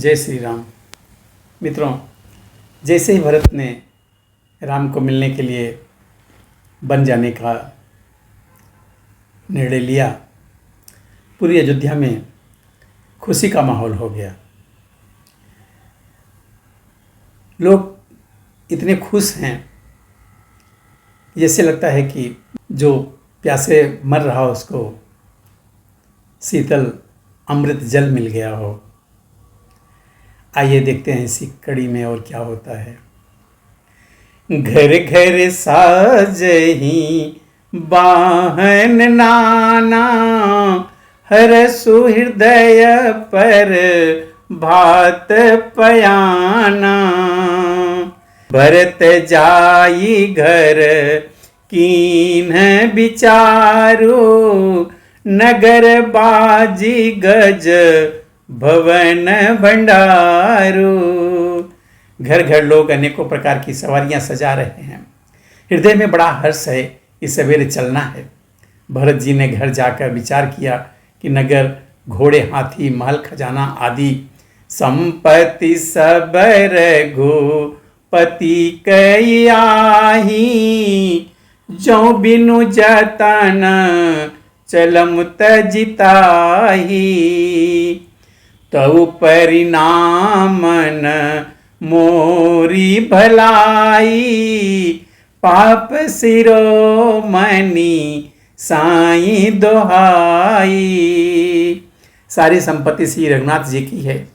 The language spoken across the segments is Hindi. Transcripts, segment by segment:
जय श्री राम। मित्रों, जैसे ही भरत ने राम को मिलने के लिए बन जाने का निर्णय लिया, पूरी अयोध्या में खुशी का माहौल हो गया। लोग इतने खुश हैं, जैसे लगता है कि जो प्यासे मर रहा हो उसको शीतल अमृत जल मिल गया हो। आइए देखते हैं इसी कड़ी में और क्या होता है। घर घर साजही बाहन नाना, हर सुहृदय पर भात पयाना। भरत जाई घर कीन विचारो, नगर बाजी गज भवन भंडारो। घर घर लोग अनेकों प्रकार की सवारियां सजा रहे हैं। हृदय में बड़ा हर्ष है कि सवेरे चलना है। भरत जी ने घर जाकर विचार किया कि नगर, घोड़े, हाथी, महल, खजाना आदि संपत्ति सब रघुपति कई आही। जो बिनु जतन चलम तजिताही, तऊ परिणामन मोरी भलाई। पाप शिरोमणि साईं दोहाई। सारी संपत्ति श्री रघुनाथ जी की है।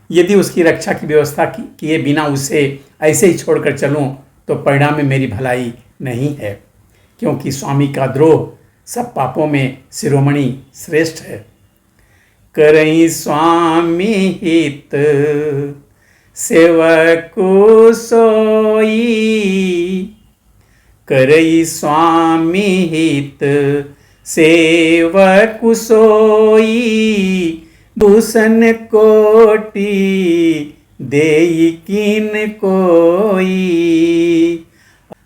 यदि उसकी रक्षा की व्यवस्था किए बिना उसे ऐसे ही छोड़कर चलूं तो परिणाम में मेरी भलाई नहीं है, क्योंकि स्वामी का द्रोह सब पापों में शिरोमणि श्रेष्ठ है। करई स्वामी हित सेवकु सोई, करई स्वामी हित सेवकु सोई। दूषण कोटि देई किन कोई,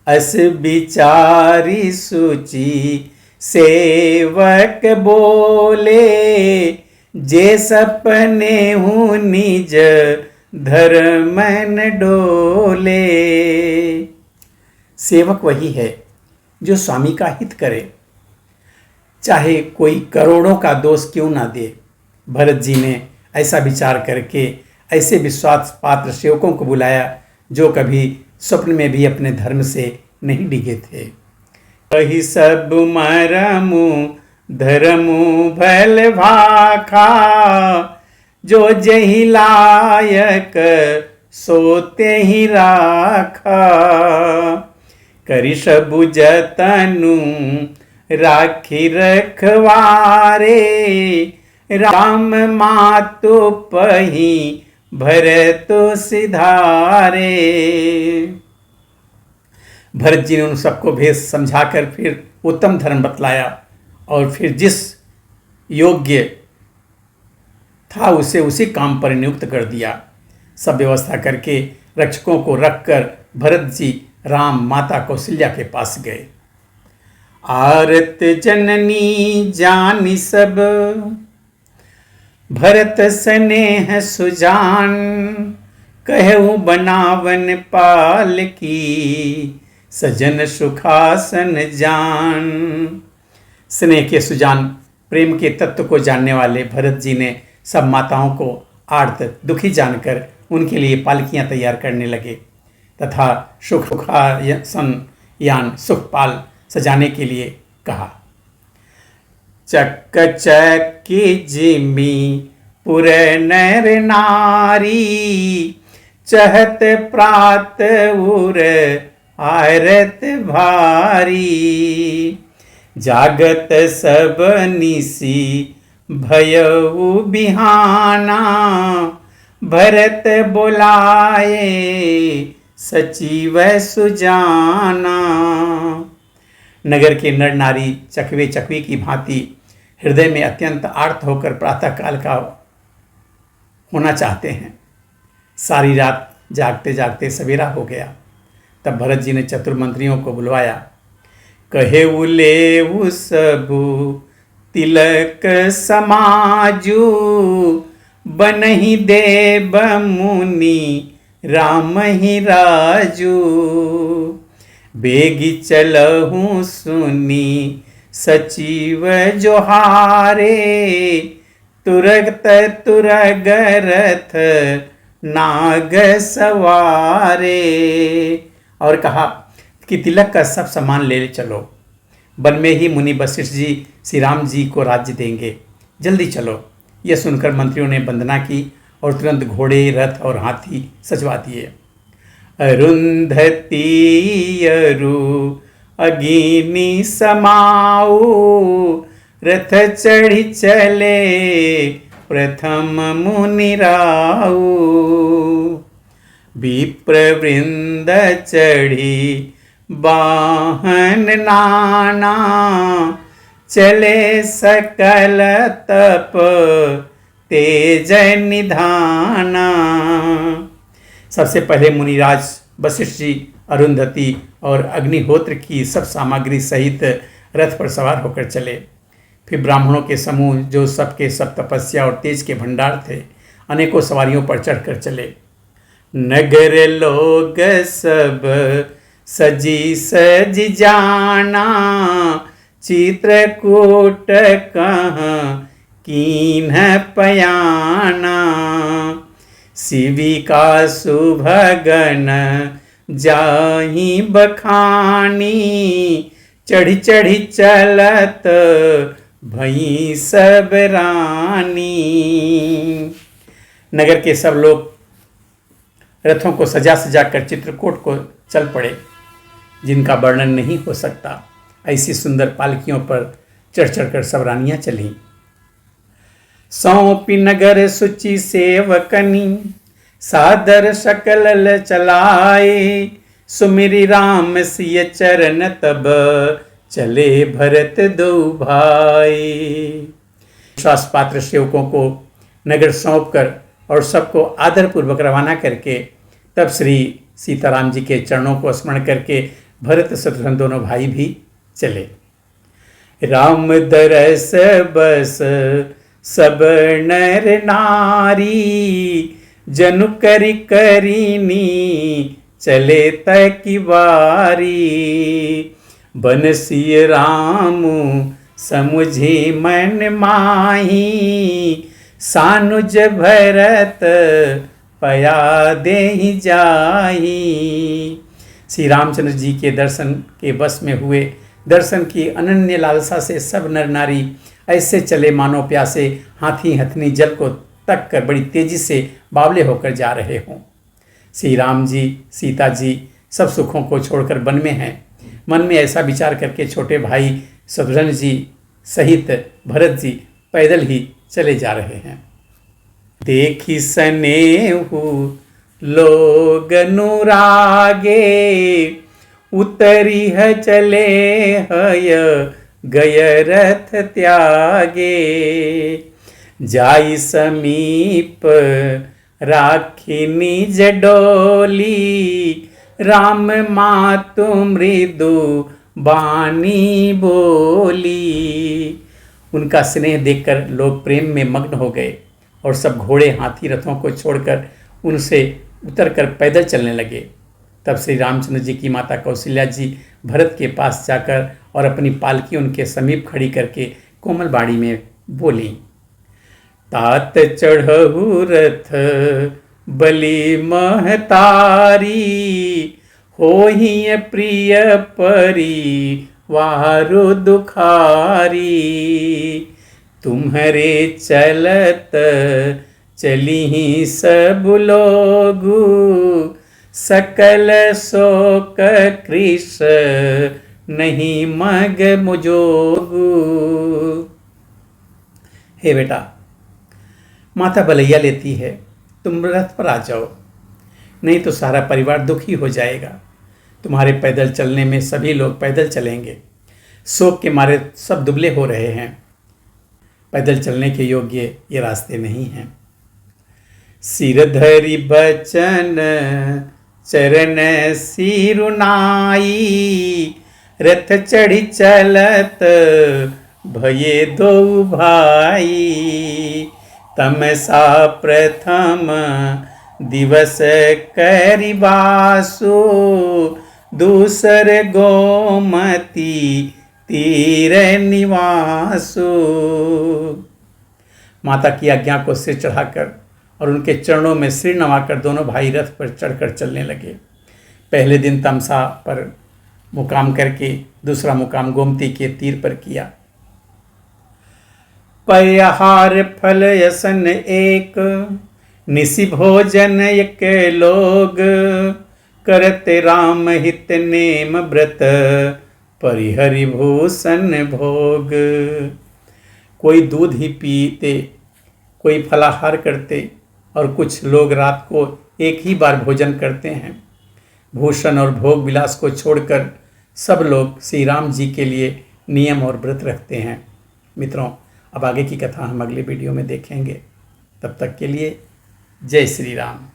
अस विचारी सुचि सेवक बोले। जे सपने हूँ निज धर्मन डोले। सेवक वही है जो स्वामी का हित करे, चाहे कोई करोड़ों का दोष क्यों ना दे। भरत जी ने ऐसा विचार करके ऐसे विश्वास पात्र सेवकों को बुलाया जो कभी स्वप्न में भी अपने धर्म से नहीं डिगे थे। वही सब मरमु धर्मु भल भाखा, जो जही लायक सोते ही राखा। करि सबु जतनु राखी रखवारे, राम मातु पही भरत सिधारे। भरत जी ने उन सबको भेद समझाकर फिर उत्तम धर्म बतलाया और फिर जिस योग्य था उसे उसी काम पर नियुक्त कर दिया। सब व्यवस्था करके रक्षकों को रखकर भरत जी राम माता कौशल्या के पास गए। आरत जननी जानी सब, भरत स्नेह सुजान। कहूँ बनावन पाल की, सजन सुखासन जान। स्नेह के सुजान, प्रेम के तत्व को जानने वाले भरत जी ने सब माताओं को आर्त दुखी जानकर उनके लिए पालकियां तैयार करने लगे तथा सुखासन यान सुखपाल सजाने के लिए कहा। चक्क चक्की जिमी पुर नर नारी, चहत प्रात उर आरत भारी। जागत सब निसी भयउ बिहाना, भरत बोलाए सचिव सुजाना। नगर के नर नारी चकवे चकवी की भांति हृदय में अत्यंत आर्त होकर प्रातःकाल का होना चाहते हैं। सारी रात जागते जागते सवेरा हो गया। तब भरत जी ने चतुर्मंत्रियों को बुलवाया। कहे उले सबु तिलक समाजू, बनहि देव मुनि राम ही राजू। बेगी चलहु सुनी सचिव जोहारे, तुरगत तुरग रथ नाग सवारे। और कहा कि तिलक का सब सामान ले चलो, वन में ही मुनि वशिष्ठ जी श्री राम जी को राज्य देंगे, जल्दी चलो। यह सुनकर मंत्रियों ने वंदना की और तुरंत घोड़े रथ और हाथी सजवा दिए। अरुंधति अरु अगिनी समाऊ, रथ चढ़ी चले प्रथम मुनिराऊ। विप्रवृंद चढ़ी वाहन नाना, चले सकल तप तेज निधाना। सबसे पहले मुनिराज वशिष्ठ जी अरुंधति और अग्निहोत्र की सब सामग्री सहित रथ पर सवार होकर चले। फिर ब्राह्मणों के समूह जो सबके सब तपस्या और तेज के भंडार थे, अनेकों सवारियों पर चढ़कर चले। नगर लोग सब सजी सजी जाना, चित्रकूट कहाँ कीन्ह पयाना। शिविका सुभगन जाहि बखानी, चढ़ी चढ़ी चलत भई सब रानी। नगर के सब लोग रथों को सजा सजा कर चित्रकूट को चल पड़े, जिनका वर्णन नहीं हो सकता। ऐसी सुंदर पालकियों पर चढ़ चढ़कर सब रानियां चलीं। सौंपी नगर सुचि सेवकनी, सादर सकल चलाए। सुमिरि राम सिय चरण तब, चले भरत दो भाई। विश्वास पात्र सेवकों को नगर सौंप कर और सबको आदरपूर्वक रवाना करके तब श्री सीताराम जी के चरणों को स्मरण करके भरत शत्रुघ्न दोनों भाई भी चले। राम दरस बस सब नर नारी, जनु करी करीनी चले तकी बारी। बनसिय राम समुझी मन माही, सानुज भरत पया देहि जाही। श्री रामचंद्र जी के दर्शन के वश में हुए, दर्शन की अनन्य लालसा से सब नर नारी ऐसे चले मानो प्यासे हाथी हथनी जल को तक कर बड़ी तेजी से बावले होकर जा रहे हों। श्री राम जी सीता जी सब सुखों को छोड़कर वन में हैं। मन में ऐसा विचार करके छोटे भाई शत्रुघ्न जी सहित भरत जी पैदल ही चले जा रहे हैं। देखी सनेहु लोग अनुरागे, उतरी है चले हय गय रथ त्यागे। जाई समीप राखी निज डोली, राम मातु मृदु बानी बोली। उनका स्नेह देखकर लोग प्रेम में मग्न हो गए और सब घोड़े हाथी रथों को छोड़कर उनसे उतरकर पैदल चलने लगे। तब श्री रामचंद्र जी की माता कौशल्या जी भरत के पास जाकर और अपनी पालकी उनके समीप खड़ी करके कोमल बाड़ी में बोली। तात चढ़हु रथ बलि महतारी, होहि प्रिय परिवारु दुखारी। तुम्हरे चलत चलिहि सब लोगु, सकल शोक कृष नहीं मग मुजोगु। हे बेटा, माता बलैया लेती है, तुम रथ पर आ जाओ, नहीं तो सारा परिवार दुखी हो जाएगा। तुम्हारे पैदल चलने में सभी लोग पैदल चलेंगे। शोक के मारे सब दुबले हो रहे हैं। पैदल चलने के योग्य ये रास्ते नहीं हैं। सिर धरि बचन चरण सिरुनाई, रथ चढ़ी चलत भये दो भाई। तमसा प्रथम दिवस करिबासु, दूसर गोमती तीर निवासु। माता की आज्ञा को सिर चढ़ाकर और उनके चरणों में सिर नवाकर दोनों भाई रथ पर चढ़कर चलने लगे। पहले दिन तमसा पर मुकाम करके दूसरा मुकाम गोमती के तीर पर किया। पयहार फल यसन एक, निसि भोजन एक लोग, करते राम हित नेम व्रत, परिहरि भूषण भोग। कोई दूध ही पीते, कोई फलाहार करते और कुछ लोग रात को एक ही बार भोजन करते हैं। भूषण और भोग विलास को छोड़कर सब लोग श्री राम जी के लिए नियम और व्रत रखते हैं। मित्रों, अब आगे की कथा हम अगले वीडियो में देखेंगे। तब तक के लिए जय श्री राम।